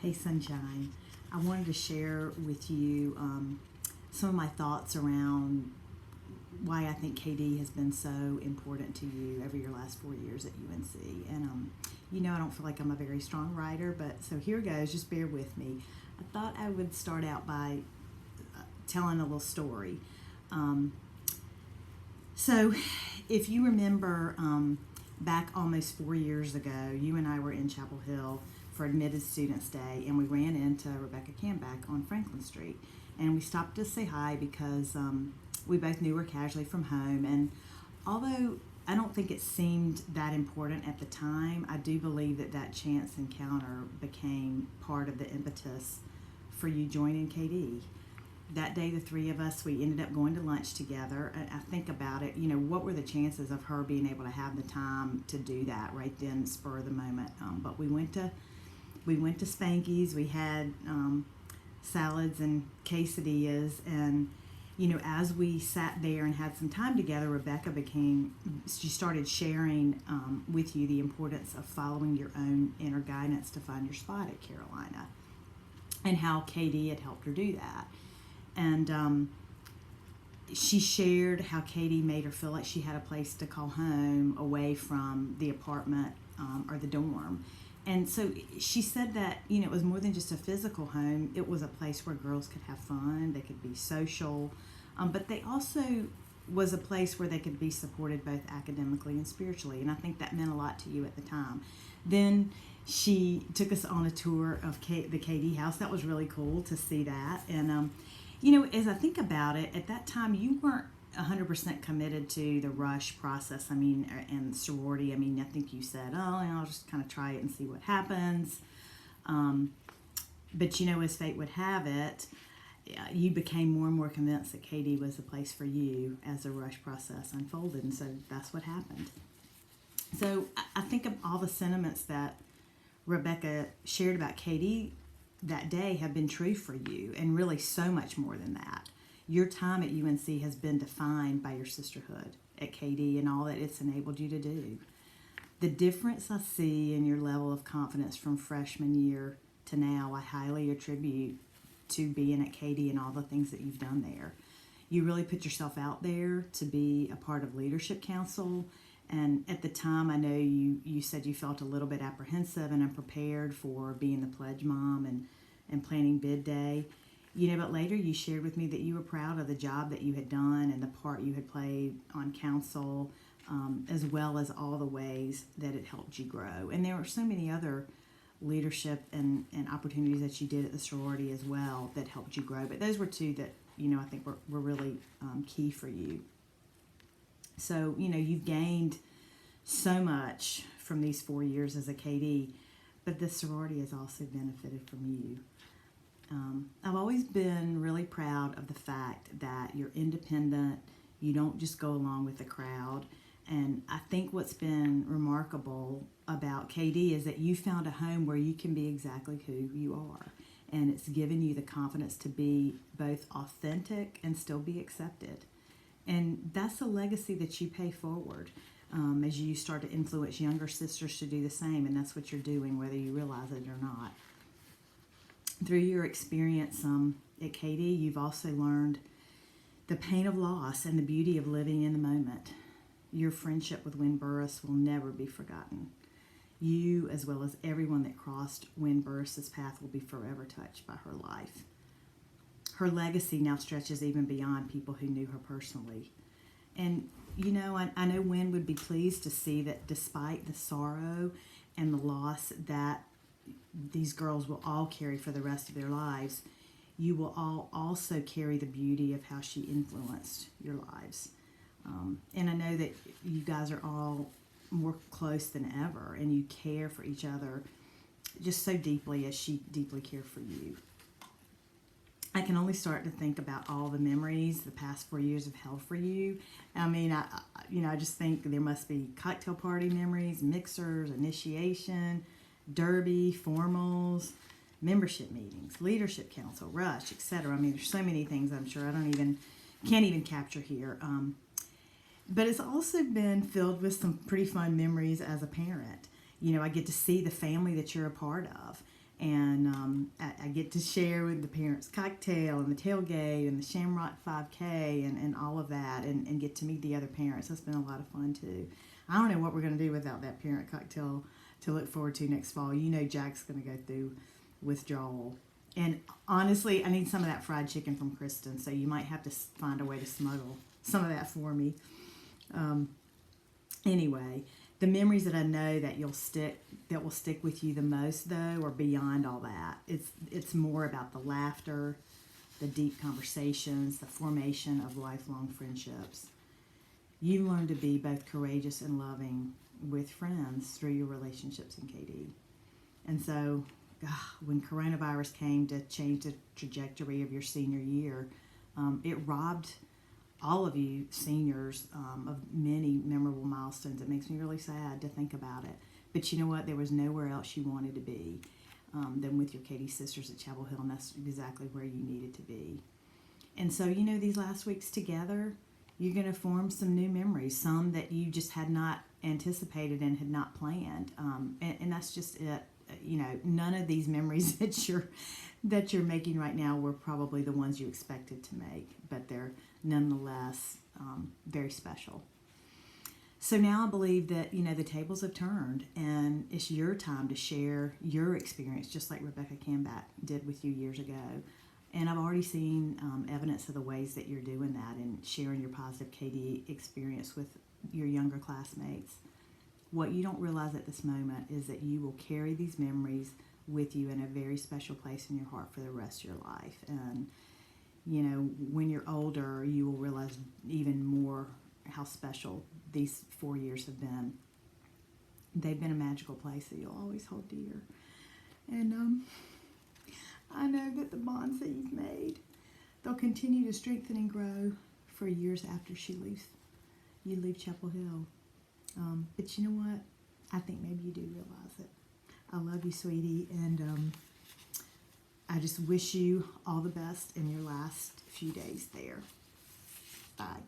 Hey, Sunshine. I wanted to share with you some of my thoughts around why I think KD has been so important to you over your last 4 years at UNC. And, I don't feel like I'm a very strong writer, but so here goes. Just bear with me. I thought I would start out by telling a little story. Um, so, if you remember, back almost 4 years ago, you and I were in Chapel Hill for Admitted Students Day, and we ran into Rebecca Camback on Franklin Street. And we stopped to say hi because we both knew her casually from home. And although I don't think it seemed that important at the time, I do believe that chance encounter became part of the impetus for you joining KD. That day, the three of us, we ended up going to lunch together. I think about it, what were the chances of her being able to have the time to do that right then, spur of the moment? But we went to Spanky's. We had salads and quesadillas, and as we sat there and had some time together, she started sharing with you the importance of following your own inner guidance to find your spot at Carolina, and how KD had helped her do that. And she shared how KD made her feel like she had a place to call home away from the apartment or the dorm. And so she said that, it was more than just a physical home. It was a place where girls could have fun, they could be social, but they also was a place where they could be supported both academically and spiritually. And I think that meant a lot to you at the time. Then she took us on a tour of the KD house. That was really cool to see that. And, as I think about it, at that time, you weren't 100% committed to the rush process, and sorority. I think you said, I'll just kind of try it and see what happens. But, as fate would have it, you became more and more convinced that KD was the place for you as the rush process unfolded. And so that's what happened. So I think of all the sentiments that Rebecca shared about KD that day have been true for you, and really so much more than that. Your time at UNC has been defined by your sisterhood at KD and all that it's enabled you to do. The difference I see in your level of confidence from freshman year to now, I highly attribute to being at KD and all the things that you've done there. You really put yourself out there to be a part of leadership council. And at the time, I know you said you felt a little bit apprehensive and unprepared for being the pledge mom and planning bid day. But later you shared with me that you were proud of the job that you had done and the part you had played on council, as well as all the ways that it helped you grow. And there were so many other leadership and opportunities that you did at the sorority as well that helped you grow. But those were two that, I think were really key for you. So, you've gained so much from these 4 years as a KD, but the sorority has also benefited from you. I've always been really proud of the fact that you're independent, you don't just go along with the crowd, and I think what's been remarkable about KD is that you found a home where you can be exactly who you are, and it's given you the confidence to be both authentic and still be accepted. And that's a legacy that you pay forward as you start to influence younger sisters to do the same, and that's what you're doing, whether you realize it or not. Through your experience at KD, you've also learned the pain of loss and the beauty of living in the moment. Your friendship with Wynn Burris will never be forgotten. You, as well as everyone that crossed Wynn Burris's path, will be forever touched by her life. Her legacy now stretches even beyond people who knew her personally. And, I know Wynn would be pleased to see that despite the sorrow and the loss that these girls will all carry for the rest of their lives, you will all also carry the beauty of how she influenced your lives. And I know that you guys are all more close than ever, and you care for each other just so deeply as she deeply cared for you. I can only start to think about all the memories the past 4 years have held for you. I just think there must be cocktail party memories, mixers, initiation, derby, formals, membership meetings, leadership council, rush, etc. There's so many things I'm sure can't even capture here. But it's also been filled with some pretty fun memories as a parent. I get to see the family that you're a part of. And I get to share with the parents' cocktail and the tailgate and the Shamrock 5K and all of that, and get to meet the other parents. That's been a lot of fun too. I don't know what we're going to do without that parent cocktail to look forward to next fall. You know Jack's going to go through withdrawal. And honestly, I need some of that fried chicken from Kristen, so you might have to find a way to smuggle some of that for me. Anyway, the memories that I know that will stick with you the most, though, are beyond all that. It's more about the laughter, the deep conversations, the formation of lifelong friendships. You learn to be both courageous and loving with friends through your relationships in KD. And so, when coronavirus came to change the trajectory of your senior year, it robbed all of you seniors of many memorable milestones. It makes me really sad to think about it. But you know what? There was nowhere else you wanted to be than with your KD sisters at Chapel Hill, and that's exactly where you needed to be. And so, these last weeks together, you're going to form some new memories, some that you just had not anticipated and had not planned. And that's just it. None of these memories that you're making right now were probably the ones you expected to make, but they're nonetheless very special. So now I believe that the tables have turned, and it's your time to share your experience, just like Rebecca Cambat did with you years ago. And I've already seen evidence of the ways that you're doing that and sharing your positive KD experience with your younger classmates. What you don't realize at this moment is that you will carry these memories with you in a very special place in your heart for the rest of your life. And, when you're older, you will realize even more how special these 4 years have been. They've been a magical place that you'll always hold dear. And I know that the bonds that you've made, they'll continue to strengthen and grow for years after you leave Chapel Hill. But you know what? I think maybe you do realize it. I love you, sweetie, and I just wish you all the best in your last few days there. Bye.